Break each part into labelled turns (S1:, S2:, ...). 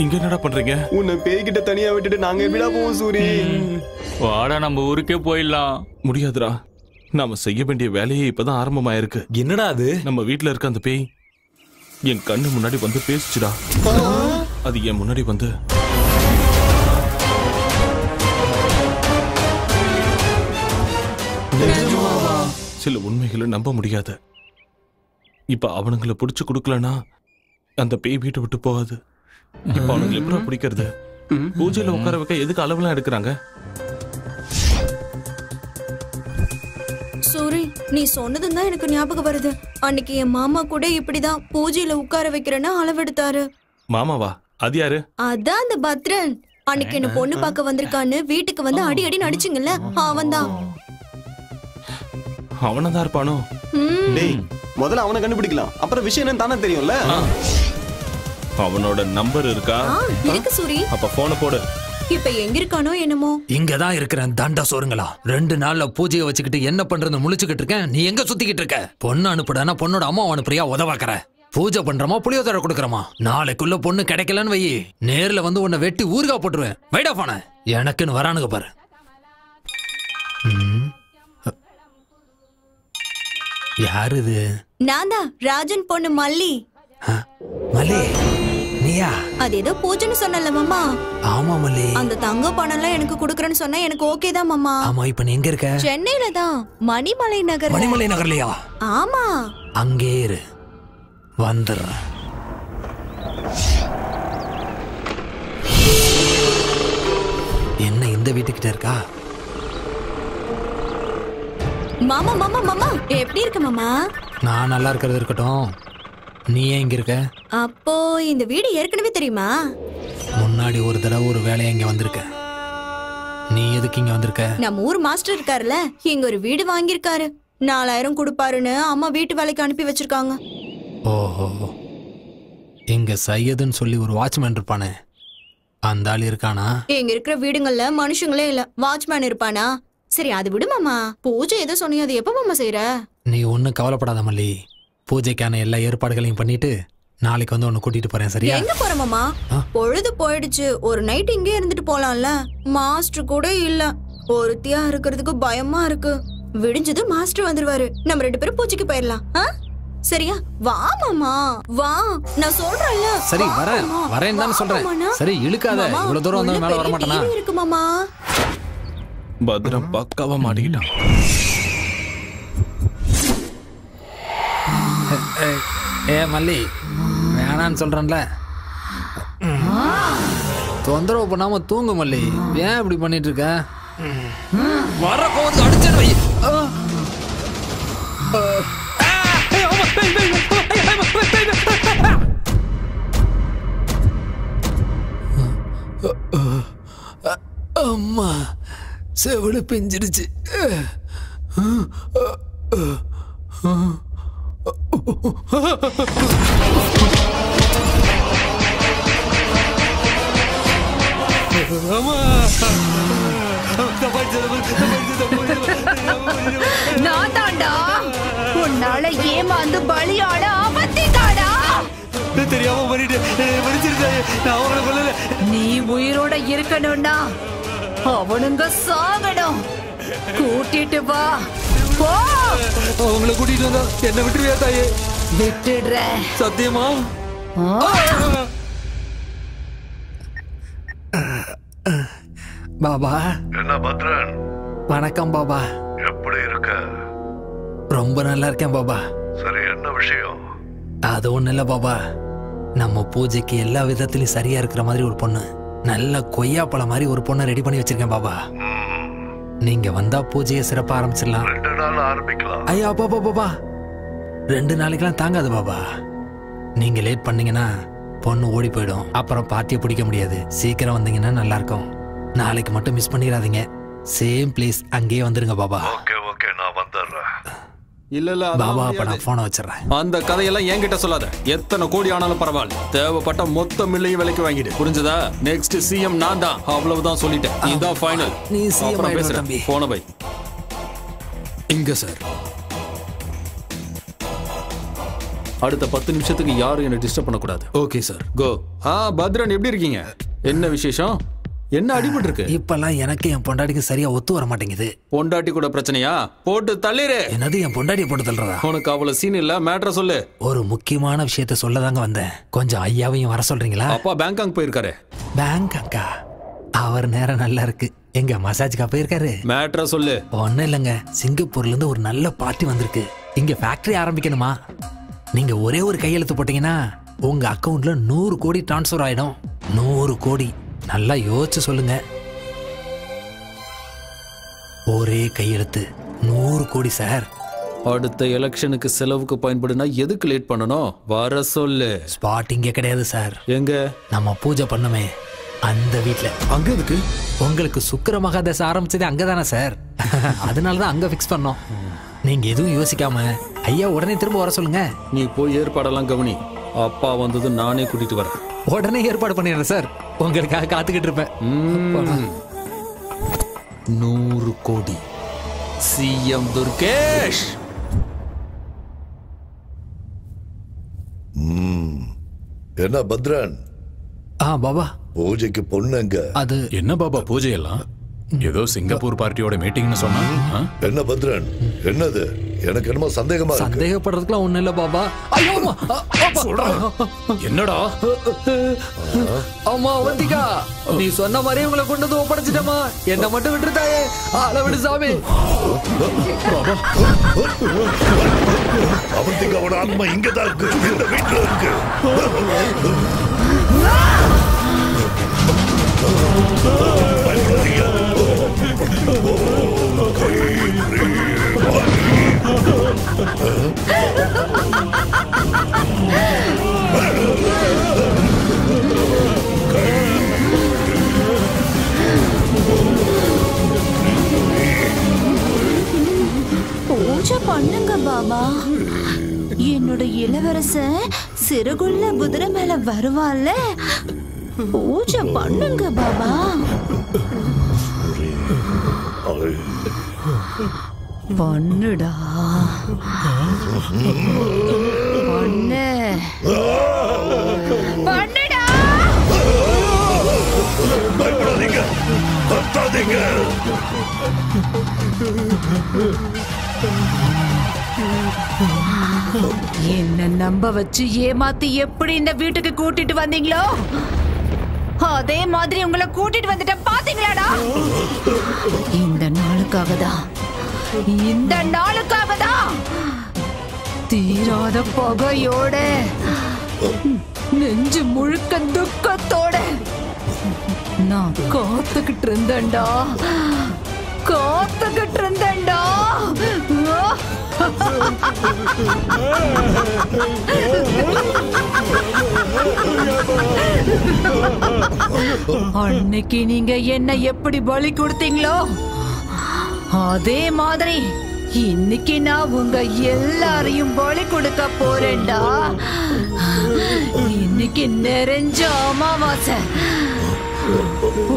S1: இங்க என்னடா பண்றீங்க?
S2: உன்னை பேய்கிட்ட தனியா விட்டுட்டு நாங்க எப்படிடா போவோம் சூரி?
S3: வாடா நம்ம ஊருக்கே போயிடலாம்.
S1: முடியாதுடா, நாம செய்ய வேண்டிய வேலையே இப்பதான் ஆரம்பமாயிருக்கு.
S4: என்னடா அது?
S1: நம்ம வீட்டுல இருக்க அந்த பேய் என் கண்ணு முன்னாடி வந்து பேசிச்சுடா. அது என் முன்னாடி வந்து சில உண்மைகளை நம்ப முடியாது. இப்ப அவனுங்களை புடிச்சு கொடுக்கலனா அந்த பேய் வீட்டை விட்டு போகாது. இப்ப அவனுங்களை எப்படி பிடிக்கிறது? பூஜையில உட்கார வைக்க எதுக்கு அளவுலாம் எடுக்கிறாங்க?
S5: சூரி, நீ சொன்னதும் தான் எனக்கு ஞாபகம் வருது. அன்னைக்கு என் மாமா கூட இப்படிதான் பூஜையில உட்கார வைக்கிறேன்னு அளவெடுத்தாரு.
S1: மாமாவா? அது யாரு?
S5: அதான் அந்த பத்ரன். அன்னைக்கு என்ன பொண்ணு பார்க்க வந்திருக்கான்னு வீட்டுக்கு வந்து அடி அடி நடிச்சுங்கல்ல, அவன்தான்.
S1: அவனதான் இருப்பானோ?
S2: டேய், முதல்ல அவனை கண்டுபிடிக்கலாம், அப்புறம் விஷயம் என்னன்னு தானே தெரியும்ல.
S1: அவனோட நம்பர் இருக்கா?
S5: இருக்கு சூரி.
S1: அப்ப போன போடு.
S5: இப்ப எங்க இருக்கானோ என்னமோ.
S4: இங்கதான் இருக்கிறேன் தண்டா சோறுங்களா. 2 நாள்ல பூஜையை வச்சுக்கிட்டு என்ன பண்றது முழிச்சுக்கிட்டு இருக்கேன். நீ எங்க சுத்திக்கிட்டு இருக்க? பொண்ணு அனுப்புடானா பொண்ணோட அம்மா அனுப்புறியா? உதவாக்குற. பூஜை பண்றமா புளியோதரை கொடுக்கறமா? நாளைக்குள்ள பொண்ணு கிடைக்கலன்னு வை, நேர்ல வந்து உன்னை வெட்டி ஊறுகா போட்டுருவேன். வைடா போன. எனக்குன்னு வரானுங்க பாரு. யாரு இது?
S5: நான் தான் ராஜன் பொண்ணு மல்லி.
S4: மல்லி நீயா?
S5: அது ஏதோ பூஜைன்னு சொன்னல மாமா.
S4: ஆமா மல்லி.
S5: அந்த தங்க பணம் எல்லாம் எனக்கு குடுக்கறேன்னு சொன்னா எனக்கு ஓகே தான் மாமா.
S4: ஆமா, இப்ப நீ எங்க இருக்க?
S5: சென்னையில தான், மணிமலை நகர்.
S4: மணிமலை நகர்லயா?
S5: ஆமா.
S4: அங்கே இரு, வந்துடுறேன். என்ன இந்த வீட்டுக்கிட்ட இருக்கா?
S5: மாமா மாமா மாமா, எப்படி இருக்க மாமா?
S4: நான் நல்லா இருக்கிறது இருக்கட்டும், நீ ஏன் இங்க இருக்க?
S5: அப்போ இந்த வீடு ஏற்கனவே தெரியுமா?
S4: முன்னாடி ஒரு தடவை ஒரு வேலையா இங்க வந்திருக்க. நீ எதுக்கு இங்க வந்திருக்க?
S5: நம்ம ஊர் மாஸ்டர் இருக்காருல்ல, இங்க ஒரு வீடு வாங்கியிருக்காரு. 4000 கொடுப்பாருன்னு அம்மா வீட்டு வேலைக்கு அனுப்பி வச்சிருக்காங்க.
S4: ஓஹோ, இங்க சையதுன்னு சொல்லி ஒரு வாட்ச்மேன் இருப்பானே, அந்த ஆள் இருக்கானா?
S5: இங்க இருக்கிற வீடுங்கள்ல மனுஷங்களே இல்ல, வாட்ச்மேன் இருப்பானா? சரி அது விடு மாமா. பூஜை எதை சொன்னியோ அது எப்ப மாமா செய்யற?
S4: நீ ஒன்னும் கவலைப்படாத மல்லி. பூஜைக்கான எல்லா ஏற்பாடுகளையும் பண்ணிட்டு நாளைக்கு வந்து உன்னை கூட்டிட்டு போறேன், சரியா?
S5: எங்க போற மாமா? பொழுது போயிடுச்சு, ஒரு நைட் இங்கே இருந்துட்டு போலாம்ல. மாஸ்டர் கூட இல்ல, ஒருத்தியா இருக்கிறதுக்கு பயமா இருக்கு. விடிஞ்சது மாஸ்டர் வந்துருவாரு, நம்ம 2 பேரும் பூஜைக்கு போயிடலாம். சரியா? வா மாமா வா, நான் சொல்றேன்ல.
S4: சரி வரேன் வரேன் தான் சொல்றேன். சரி இழுக்காத, இவ்வளவு தூரம் வந்து மேல வர மாட்டேனா?
S5: இருக்கு மாமா.
S1: பத்ரம் பக்காவா மாட்டிக்கிட்டான்.
S4: ஏ மல்லி, வேணான்னு சொல்றேன்ல. தொந்தரவு பண்ணாம தூங்கு மல்லி. ஏன் இப்படி பண்ணிட்டு இருக்க? வர போது அடிச்சு வை. அம்மா, செவிடு பிஞ்சிடுச்சு.
S6: நான் தாண்டா உன்னால ஏமாந்து பலியான ஆபத்திதாடா.
S2: தெரியாம
S6: நீ உயிரோட இருக்கணும்னா அவனுங்க சாகணும். கூட்டிட்டு வா போ.
S4: அவங்கள கூட்டிட்டு வந்தா என்ன விட்டுருவியா தாயே?
S6: விட்டுடுற.
S4: சத்தியமா? பாபா.
S7: என்ன பத்ரன்?
S4: வணக்கம் பாபா.
S7: எப்படி இருக்க?
S4: ரொம்ப நல்லா இருக்கேன் பாபா.
S7: சரி, என்ன விஷயம்?
S4: அது ஒண்ணு இல்ல பாபா, நம்ம பூஜைக்கு எல்லா விதத்திலும் சரியா இருக்கிற மாதிரி ஒரு பொண்ணு, நல்ல கொய்யா பழம் மாதிரி ஒரு பொண்ணை ரெடி பண்ணி வச்சிருக்கேன் பாபா. நீங்க வந்தா பூஜையை சிறப்பா ஆரம்பிச்சிடலாம்.
S7: 2 நாள் ஆரம்பிக்கலாம்.
S4: ஐயா பாபா பாபா, 2 நாளைக்கெல்லாம் தாங்காது பாபா. நீங்க லேட் பண்ணீங்கன்னா பொண்ணு ஓடி போயிடும், அப்புறம் பார்ட்டியை பிடிக்க முடியாது. சீக்கிரம் வந்தீங்கன்னா நல்லா இருக்கும். நாளைக்கு மட்டும் மிஸ் பண்ணிடாதீங்க. சேம் பிளேஸ் அங்கேயே வந்துருங்க பாபா.
S7: ஓகே ஓகே, நான் வந்துடுறேன்.
S2: இல்ல
S4: பாபா, அப்ப நான் போனை வச்சிடறேன்.
S2: அந்த கதையெல்லாம் என்கிட்ட சொல்லாத. எத்தனை கோடி ஆனாலும் பரவாயில்ல, தேவைப்பட்ட மொத்த மில்லையும் விலைக்கு வாங்கிடு, புரிஞ்சதா? நெக்ஸ்ட் சிஎம் நான் தான், அவ்வளவுதான் சொல்லிட்டேன். இதுதான் ஃபைனல்.
S4: நீ சிஎம் ஆயிடுவ தம்பி.
S2: போன பை.
S4: இங்க சார்,
S2: அடுத்த 10 நிமிஷத்துக்கு யாரும் என்ன டிஸ்டர்ப் பண்ணக்கூடாது.
S4: Okay sir.
S2: கோ. பத்ரன் எப்படி இருக்கீங்க? என்ன விசேஷம்? என்ன அடிபட்டு இருக்கு?
S4: இப்பெல்லாம் எனக்கு என் பொண்டாட்டிக்கு சரியா ஒத்து வர மாட்டேங்குது.
S2: பொண்டாட்டி கூட பிரச்சனையா? போட்டு தள்ளிரு.
S4: என்னது என் பொண்டாட்டியை போட்டு தள்ளுறதா?
S2: உனக்கு அவ்வளவு சீன் இல்ல, மேட்டரை சொல்லு.
S4: ஒரு முக்கியமான விஷயத்த சொல்லதாங்க வந்தேன். கொஞ்சம் ஐயாவையும் வர சொல்றீங்களா?
S2: அப்பா பேங்காக் போயிருக்காரு.
S4: பேங்காக்கா? அவர் நேரம் நல்லா இருக்கு. எங்க மசாஜ்க்கா போயிருக்காரு?
S2: மேட்டரை சொல்லு.
S4: ஒன்னும் இல்லைங்க, சிங்கப்பூர்ல இருந்து ஒரு நல்ல பார்ட்டி வந்திருக்கு. இங்க ஃபேக்டரி ஆரம்பிக்கணுமா? நீங்க ஒரே ஒரு கையெழுத்து போட்டீங்கன்னா உங்க அக்கவுண்ட்ல 100 கோடி டிரான்ஸ்ஃபர் ஆயிடும். 100 கோடி. நல்லா யோசிச்சு சொல்லுங்க. ஒரே கையெழுத்து 100 கோடி சார்.
S2: அடுத்த எலெக்ஷனுக்கு செலவுக்கு பயன்படுனா எதுக்கு லேட் பண்ணணும்? வர சொல்லு.
S4: ஸ்பாட் இங்க கிடையாது சார்.
S2: எங்க?
S4: நம்ம பூஜை பண்ணுமே அந்த வீட்ல.
S2: அங்க எதுக்கு?
S4: உங்களுக்கு சுக்கிர மகாதசை ஆரம்பிச்சதே அங்கதானே சார். அதனாலதான் அங்க ஃபிக்ஸ் பண்ணோம். நீங்க எதுவும் யோசிக்காம ஐயா உடனே திரும்ப வர சொல்லுங்க.
S2: நீ போய் ஏற்பாடெல்லாம் கவனி. அப்பா வந்தது நானே கூட்டிட்டு வரேன்.
S4: உடனே ஏற்பாடு பண்ணிடுறேன் சார். உங்களுக்காக காத்துக்கிட்டு இருப்பேன்.
S2: 100 கோடி. சிஎம் துர்கேஷ்.
S7: என்ன பத்ரன்?
S4: பாபா
S7: பூஜைக்கு பொண்ணுங்க.
S4: அது
S8: என்ன பாபா பூஜை எல்லாம்? ஏதோ சிங்கப்பூர் பார்ட்டியோட மீட்டிங்னு சொன்னா.
S7: என்ன பத்ரன், என்னது? எனக்கு என்னமோ சந்தேகமா இருக்கு.
S4: சந்தேகப்படுறதுக்குலாம் ஒண்ணு இல்ல பாபா.
S8: என்னடா?
S4: அம்மா அவந்திகா, நீ சொன்ன மாதிரி உங்களை கொண்டு வந்து ஒப்படைச்சிட்டமா. என்ன மட்டும் விட்டுருத்தாயே. ஆள விடு சாமி.
S7: அவந்திகாவோட ஆத்மா இங்கதான் இருக்கு, இந்த வீட்டுல இருக்கு.
S5: பூஜை பண்ணுங்க பாபா. என்னோட இளவரசன் சிறுகுள்ள குதிரை மேல வருவாள்ல, பூஜை பண்ணுங்க பாபா. பண்ணுடா, பண்ணு, பண்ணுடா.
S7: பயப்படாதீங்க, கத்தாதீங்க.
S6: என்ன நம்ப வச்சு ஏமாத்தி எப்படி இந்த வீட்டுக்கு கூட்டிட்டு வந்தீங்களோ அதே மாதிரி உங்களை கூட்டிட்டு வந்துட்ட பாத்தீங்களாடா? இந்த நாளுக்காக தான் தீராத பகையோட நெஞ்சு முழுக்க துக்கத்தோட நான் காத்துக்கிட்டு இருந்தேன்டா. அன்னைக்கு நீங்க என்ன எப்படி பலி கொடுத்தீங்களோ அதே மாதிரி இன்னைக்கு நான் உங்க எல்லாரையும் பலி கொடுக்க போறேன்டா. இன்னைக்கு நிறைஞ்ச அமாவாசை.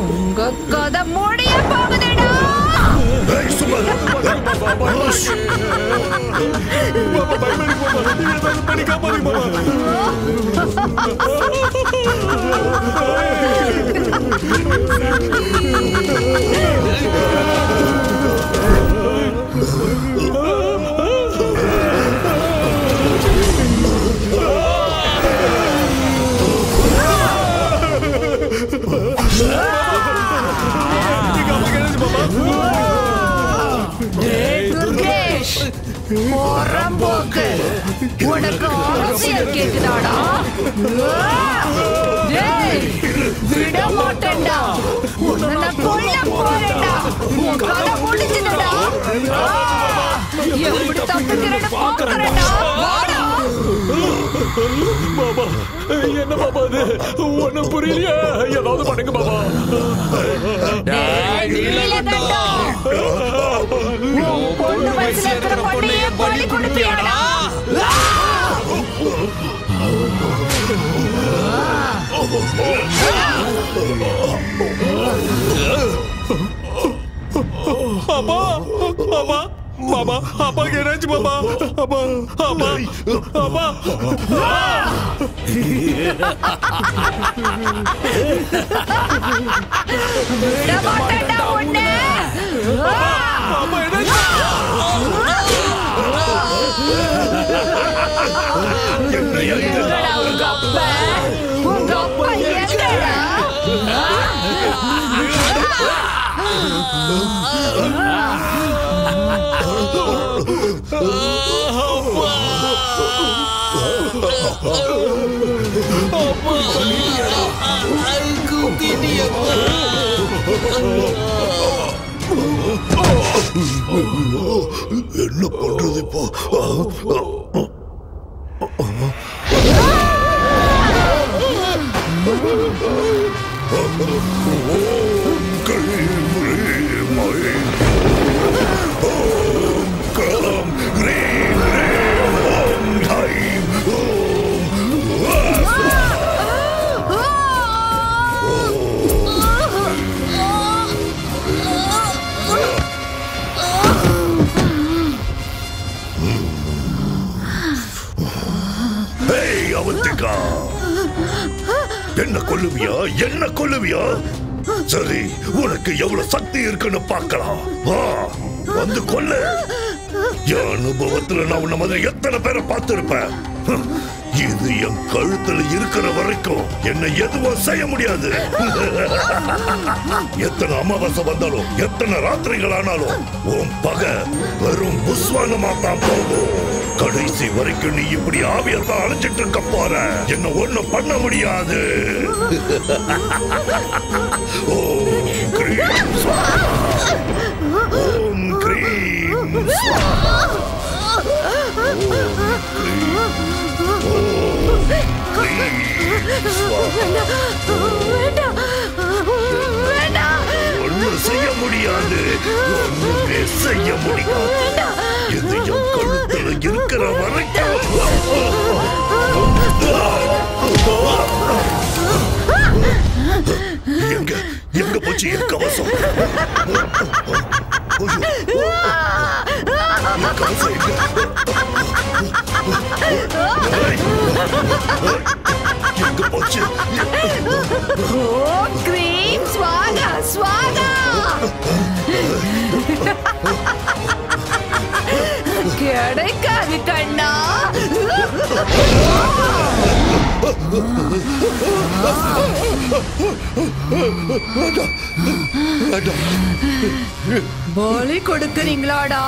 S6: உங்க கதை முடிய போகுதுடா. துர்கேஷ், போறம்போக்கு உனக்கு அரசியல் கேக்குதாடா? விட மாட்டேன்டா. உன்னை கொல்ல போறேன்டா. உன் கதை முடிஞ்சுதுடா. எப்படி தப்பிக்கிறேன்னு பாக்குறேன்டா. வாடா.
S1: பாபா, என்ன பாபா இது? ஒண்ணும் புரியலையா? ஏதாவது பண்ணுங்க பாபா.
S6: பொண்ணு வயசுல இருக்கிற பொண்ணையே பலி கொடுப்பியாடா?
S1: அப்பா, அப்பா, பாபா, அப்பாக்கு என்ன என்னாச்சு பாப்பா? அப்பா அப்பா அப்பா
S6: விட மாட்டேன்டா உன்னை.
S1: அப்பா என்னாச்சு?
S6: எங்கடா உங்க அப்பா? உங்க அப்பா எங்கடா?
S7: என்ன பண்றது இப்போ? என்ன கொல்லுவியா? என்ன கொல்லுவியா? சரி, உனக்கு எவ்வளவு சக்தி இருக்குன்னு பார்க்கலாம். வா, வந்து கொல்லு. என் அனுபவத்துல நான் உன்ன மாதிரி எத்தனை பேரை பார்த்திருப்பேன். இது என் கழுத்துல இருக்கிற வரைக்கும் என்ன எதுவும் செய்ய முடியாது. எத்தனை அமாவாசை வந்தாலும் எத்தனை ராத்திரிகள் ஆனாலும் உன் பகை வெறும் புஸ்வானமா தான் போகும். கடைசி வரைக்கும் நீ இப்படி ஆவியத்தான் அழைச்சிட்டு இருக்க போற. என்ன ஒண்ணும் பண்ண முடியாது. ஓம் கிரீம் ஸ்வாஹா. ஓம் கிரீம் ஸ்வாஹா. ஒன்னும் செய்ய முடியாது. ஒண்ணுமே செய்ய முடியாது. இது என் கழுத்துல இருக்கிற வரைக்கும். எங்க எங்க போச்சு என் கவசம்? கவசம் எங்க போச்சு?
S6: ஓம் கிரீம் ஸ்வாகா ஸ்வாகா. கிடைக்காது கண்ணா. பலி கொடுக்கறீங்களாடா?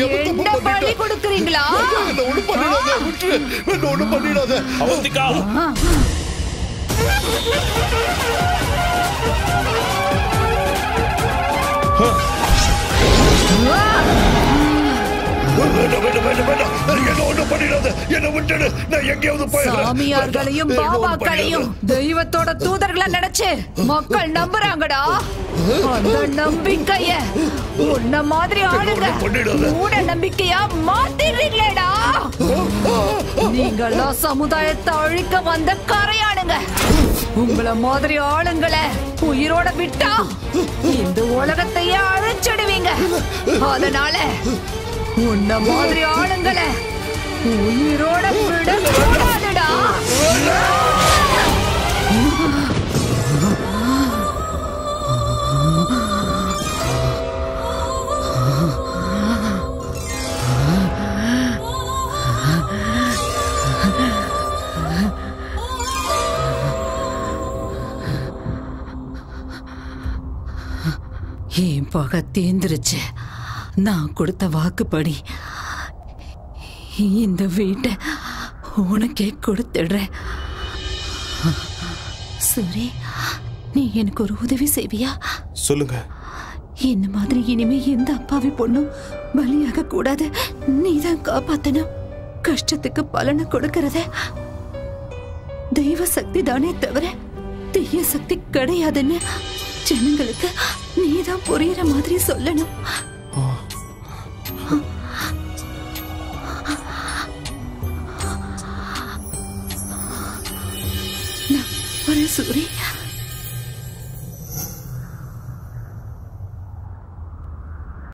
S6: என்ன பலி கொடுக்கறீங்களா?
S7: ஒண்ணு பண்ணிடாத.
S1: அவந்திகா
S6: சாமியார்களையும் பாபாக்களையும் தெய்வத்தோட தூதர்களா நினைச்சு மக்கள் நம்புறாங்கடா. அந்த நம்பிக்கைய உன்ன மாதிரி ஆளுங்க மூட நம்பிக்கையா மாத்திடுறீங்களேடா. நீங்கெல்லாம் சமுதாயத்தை அழிக்க வந்த கரையானுங்க. உங்கள மாதிரி ஆளுங்களை உயிரோட விட்டா இந்த உலகத்தையே அழிச்சிடுவீங்க. அதனால உன்ன மாதிரி ஆளுங்களை உயிரோட விடக்கூடாதுடா. என் பகை தேர்ந்துருச்சு. நான் கொடுத்த வாக்குப்படி இந்த வீட்டை உனக்கே கொடுத்துடுறேன். சரி, நீ எனக்கு ஒரு உதவி செய்வியா?
S1: சொல்லுங்க.
S6: என்ன மாதிரி இனிமே எந்த அப்பாவி பொண்ணும் பலியாக கூடாது. நீதான் காப்பாத்தணும். கஷ்டத்துக்கு பலனை கொடுக்கறத தெய்வ சக்தி தானே தவிர தீய சக்தி கிடையாதுன்னு ஜனங்களுக்கு நீதான் புரியுற மாதிரி சொல்லணும்.